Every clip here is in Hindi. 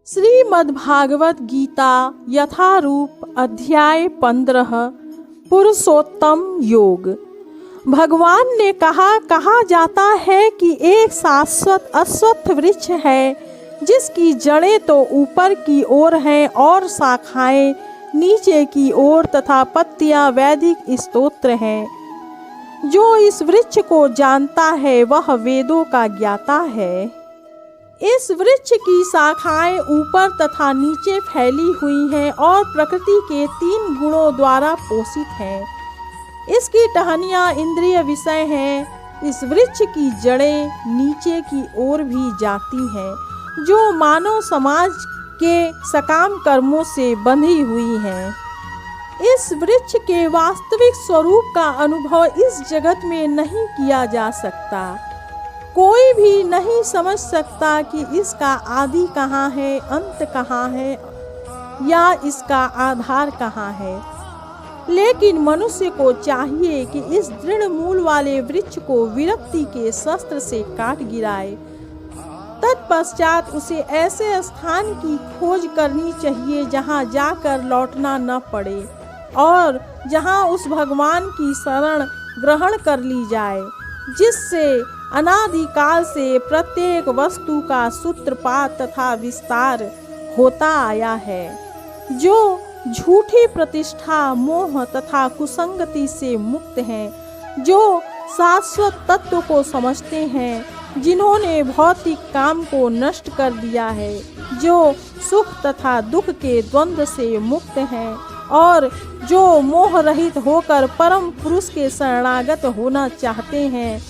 श्रीमद्भागवत गीता यथारूप अध्याय 15 पुरुषोत्तम योग। भगवान ने कहा जाता है कि एक शाश्वत अश्वत्थ वृक्ष है जिसकी जड़ें तो ऊपर की ओर हैं और शाखाएं नीचे की ओर तथा पत्तियां वैदिक स्तोत्र हैं। जो इस वृक्ष को जानता है वह वेदों का ज्ञाता है। इस वृक्ष की शाखाएं ऊपर तथा नीचे फैली हुई हैं और प्रकृति के 3 गुणों द्वारा पोषित हैं। इसकी टहनियाँ इंद्रिय विषय हैं। इस वृक्ष की जड़ें नीचे की ओर भी जाती हैं जो मानव समाज के सकाम कर्मों से बंधी हुई हैं। इस वृक्ष के वास्तविक स्वरूप का अनुभव इस जगत में नहीं किया जा सकता। कोई भी नहीं समझ सकता कि इसका आदि कहाँ है, अंत कहाँ है या इसका आधार कहाँ है। लेकिन मनुष्य को चाहिए कि इस दृढ़ मूल वाले वृक्ष को विरक्ति के शस्त्र से काट गिराए। तत्पश्चात उसे ऐसे स्थान की खोज करनी चाहिए जहाँ जाकर लौटना न पड़े और जहाँ उस भगवान की शरण ग्रहण कर ली जाए जिससे अनादिकाल से प्रत्येक वस्तु का सूत्रपात तथा विस्तार होता आया है। जो झूठी प्रतिष्ठा, मोह तथा कुसंगति से मुक्त हैं, जो शाश्वत तत्व को समझते हैं, जिन्होंने भौतिक काम को नष्ट कर दिया है, जो सुख तथा दुख के द्वंद्व से मुक्त हैं और जो मोह रहित होकर परम पुरुष के शरणागत होना चाहते हैं,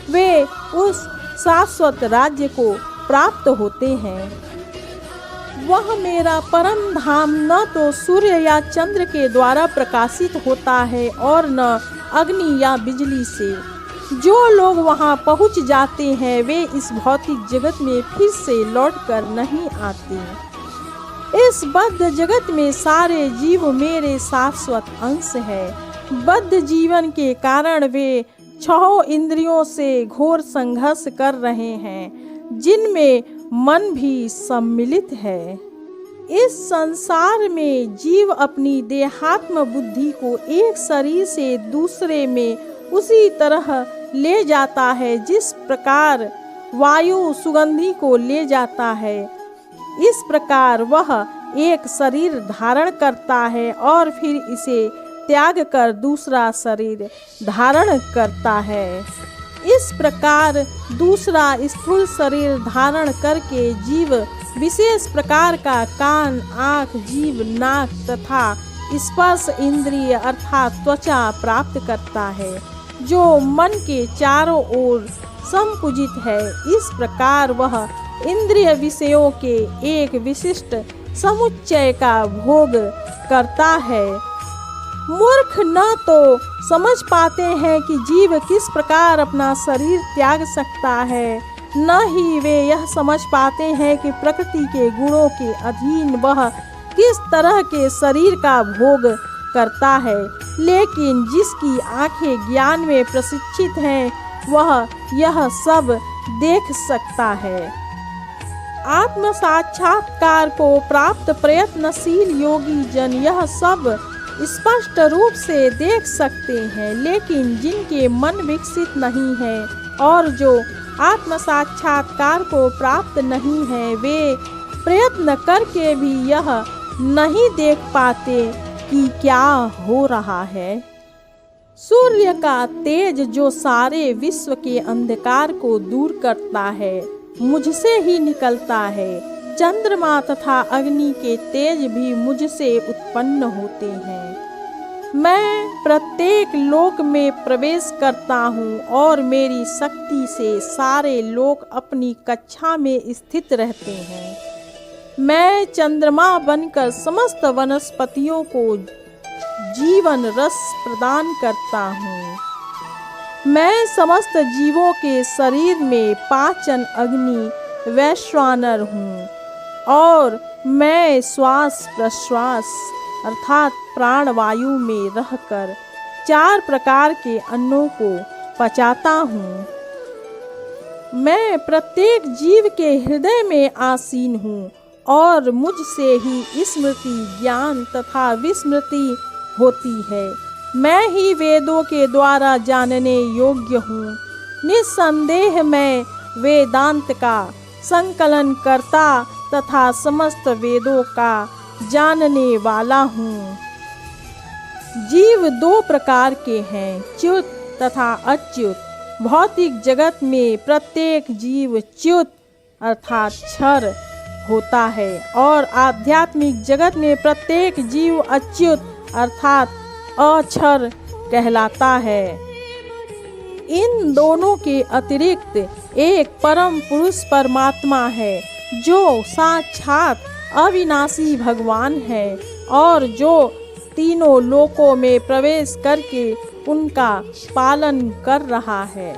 वे उस शाश्वत राज्य को प्राप्त होते हैं। वह मेरा परम धाम न तो सूर्य या चंद्र के द्वारा प्रकाशित होता है और न अग्नि या बिजली से। जो लोग वहां पहुंच जाते हैं वे इस भौतिक जगत में फिर से लौटकर नहीं आते। इस बद्ध जगत में सारे जीव मेरे शाश्वत अंश है। बद्ध जीवन के कारण वे 6 इंद्रियों से घोर संघर्ष कर रहे हैं जिनमें मन भी सम्मिलित है। इस संसार में जीव अपनी देहात्म बुद्धि को एक शरीर से दूसरे में उसी तरह ले जाता है जिस प्रकार वायु सुगंधि को ले जाता है। इस प्रकार वह एक शरीर धारण करता है और फिर इसे त्याग कर दूसरा शरीर धारण करता है। इस प्रकार दूसरा स्थूल शरीर धारण करके जीव विशेष प्रकार का कान, आँख, जीभ, नाक तथा स्पर्श इंद्रिय अर्थात त्वचा प्राप्त करता है जो मन के चारों ओर संकुचित है। इस प्रकार वह इंद्रिय विषयों के एक विशिष्ट समुच्चय का भोग करता है। मूर्ख न तो समझ पाते हैं कि जीव किस प्रकार अपना शरीर त्याग सकता है, न ही वे यह समझ पाते हैं कि प्रकृति के गुणों के अधीन वह किस तरह के शरीर का भोग करता है। लेकिन जिसकी आंखें ज्ञान में प्रशिक्षित हैं वह यह सब देख सकता है। आत्म साक्षात्कार को प्राप्त प्रयत्नशील योगी जन यह सब स्पष्ट रूप से देख सकते हैं। लेकिन जिनके मन विकसित नहीं है और जो आत्म साक्षात्कार को प्राप्त नहीं है वे प्रयत्न करके भी यह नहीं देख पाते कि क्या हो रहा है। सूर्य का तेज जो सारे विश्व के अंधकार को दूर करता है मुझसे ही निकलता है। चंद्रमा तथा अग्नि के तेज भी मुझसे उत्पन्न होते हैं। मैं प्रत्येक लोक में प्रवेश करता हूँ और मेरी शक्ति से सारे लोक अपनी कक्षा में स्थित रहते हैं। मैं चंद्रमा बनकर समस्त वनस्पतियों को जीवन रस प्रदान करता हूँ। मैं समस्त जीवों के शरीर में पाचन अग्नि वैश्वानर हूँ और मैं श्वास प्रश्वास अर्थात प्राणवायु में रहकर 4 प्रकार के अन्नों को पचाता हूँ। मैं प्रत्येक जीव के हृदय में आसीन हूँ और मुझसे ही स्मृति, ज्ञान तथा विस्मृति होती है। मैं ही वेदों के द्वारा जानने योग्य हूँ। निस्संदेह मैं वेदांत का संकलन करता तथा समस्त वेदों का जानने वाला हूँ। जीव दो प्रकार के हैं, च्युत तथा अच्युत। भौतिक जगत में प्रत्येक जीव च्युत अर्थात क्षर होता है और आध्यात्मिक जगत में प्रत्येक जीव अच्युत अर्थात अक्षर कहलाता है। इन दोनों के अतिरिक्त एक परम पुरुष परमात्मा है जो साक्षात अविनाशी भगवान है और जो तीनों लोकों में प्रवेश करके उनका पालन कर रहा है।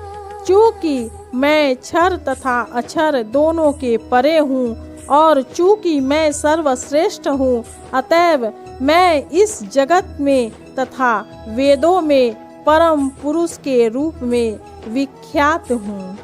चूँकि मैं क्षर तथा अक्षर दोनों के परे हूँ और चूँकि मैं सर्वश्रेष्ठ हूँ, अतएव मैं इस जगत में तथा वेदों में परम पुरुष के रूप में विख्यात हूँ।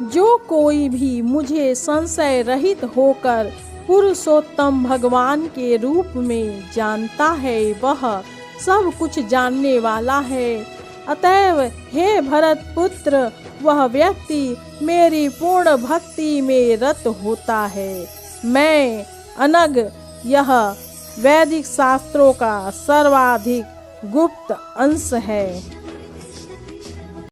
जो कोई भी मुझे संशय रहित होकर पुरुषोत्तम भगवान के रूप में जानता है, वह सब कुछ जानने वाला है। अतएव हे भरत पुत्र, वह व्यक्ति मेरी पूर्ण भक्ति में रत होता है। मैं अनग यह वैदिक शास्त्रों का सर्वाधिक गुप्त अंश है।